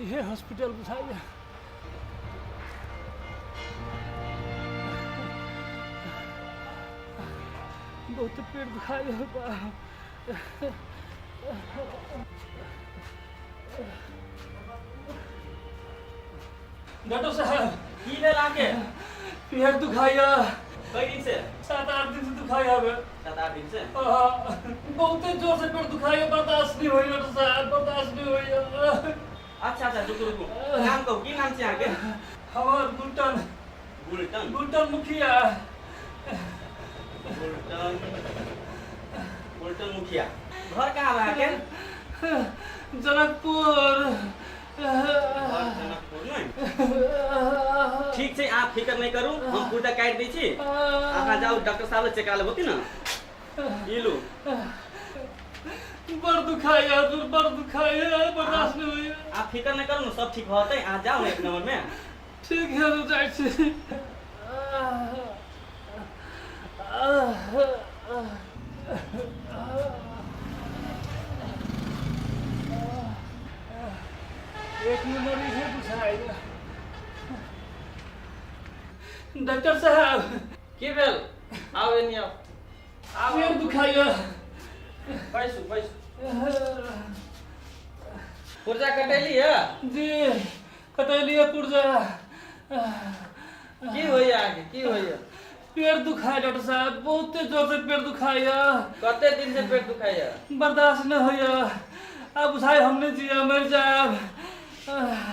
ये हॉस्पिटल बुझाइए। बहुत पेट दुखाई है बा। डॉक्टर साहब की ले लाके पेट दुखाई है। कई दिन से 7-8 दिन से दुखाई है। 7-8 दिन से बहुत जोर से पेट दुखाई है, बर्दाश्त नहीं हुई डॉक्टर साहब, बर्दाश्त नहीं हुई। अच्छा रुको नाम कहो की नाम से आगे हमार गुलटन गुलटन मुखिया। गुलटन मुखिया घर कहाँ बा के जनकपुर। जनकपुर में ठीक है आप फिकर नहीं करू हम पूरा काट दी छी आहा जाओ डॉक्टर साहब चेक आले होती ना ये लो बड़ दुखाई है, बड़ दुखाई है, बर्दाश्त नहीं हुई। आप फिकर नहीं करू ना सब ठीक होते आ जाओ एक नंबर में ठीक है तो जाए छी। एक नंबर है बुझाएगा। डॉक्टर साहब की भेल आओ एनी आओ पेट दुखाई है। बैसु पुर्जा कटेली है जी कटैलिए पुर्जा। की होइया आगे की होइया पेट दुखाई डॉक्टर साहब, बहुत जोर से पेट दुखाई है। कते दिन से पेट दुखाइया बर्दाश्त नहीं होइया। अब बुझाई हमने जिया मर जाब।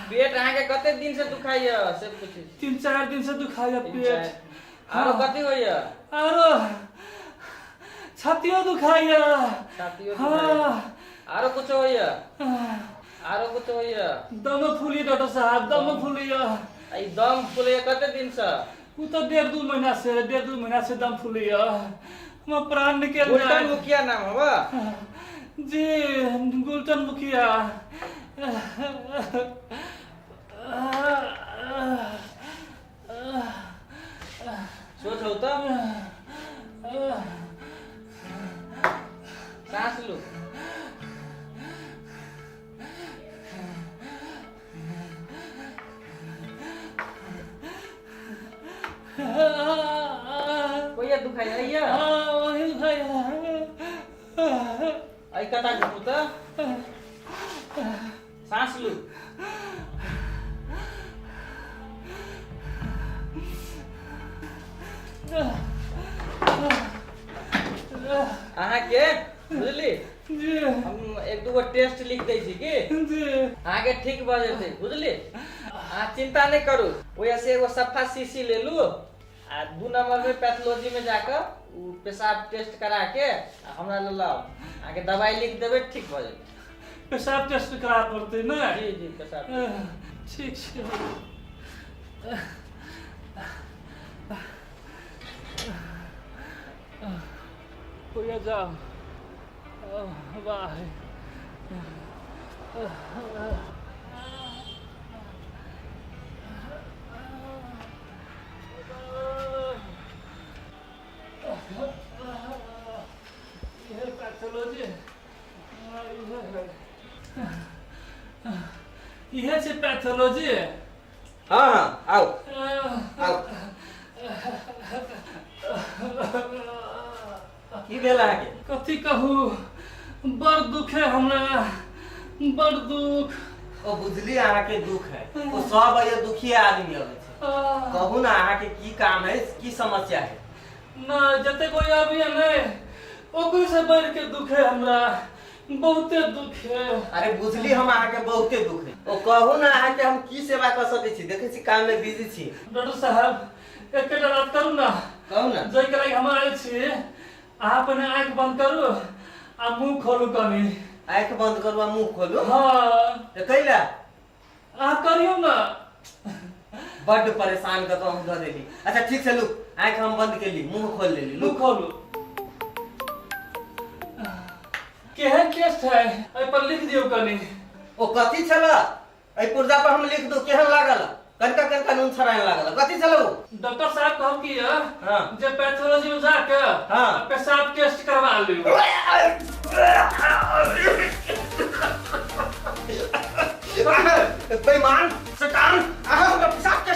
पेट आगे कते दिन से दुखाइया से पूछी 3-4 दिन से दुखाई है पेट। आरो कति होइया आरो छातियों दुखाई है। छातियो हाँ। दुखाइया आरो कुछ होइया आरो कुछ होइया दम फूली डॉक्टर साहब, दम फूली है। आई दम फुले कते दिन से वो तो 1.5-2 महीना से दम फूली है। हम प्राण निकल गुलटन मुखिया नाम हवा जी गुलटन मुखिया। सोच हो तो सांस लो कोई दुखाई आइया आई कता घुमु त सांस लो अहाँ के बुझली हम 1-2 टेस्ट लिख दै छी की अहाँ के ठीक भ जेतै बुझली अहाँ चिंता नहीं करू ओया से एगो सफा शीशी ले लू आ 2 नंबर में पैथोलॉजी में जाकर उ पेशाब टेस्ट करा के हमरा ले लाओ अहाँ के दवाई लिख देबै ठीक भ जेतै। पेशाब टेस्ट करा पड़ते ना? जी पेशाब ठीक छै। कोई जाओ बाय। ये पैथोलॉजी ये से पैथोलॉजी। हाँ आओ आओ की भेल अहाँ के कथी कहू बड़ दुख है हमरा, बड़ दुख। ओ बुझली अहाँ के दुख है ओ सब ये दुखी आदमी होवे छै कहू ना अहाँ के की काम है की समस्या है ना जते कोई अभी नहीं ओकरे से बढ़ के दुख है हमरा, बहुते दुख है। अरे बुझली हम अहाँ के बहुते दुख है ओ कहू ना अहाँ के हम की सेवा कर सकै छी देखै छी काम में बिजी छी। डॉक्टर साहब एकटा बात करू ना कहू ना जय के हम आए छी अहाँ अपने आँख बंद करू आ मुंह खोलू कनी। आँख बंद करू आ मुंह खोलू। हाँ तो कैला अहाँ करियो ना बड़ परेशान कर हम कर देली। अच्छा ठीक है लू आँख हम बंद केली मुंह खोल लेली मुंह खोलू। केहन टेस्ट है एहि पर लिख दियो कनी। ओ कथी छला ए पुर्जा पर हम लिख दो केहन लागल कनिका कनिका नून छराय लागल कथी छला ओ डॉक्टर साहब कहब की हां जे पैथोलॉजी में जाके हां पेशाब टेस्ट करवा लियो। बेईमान शैतान हमरा पिशाच के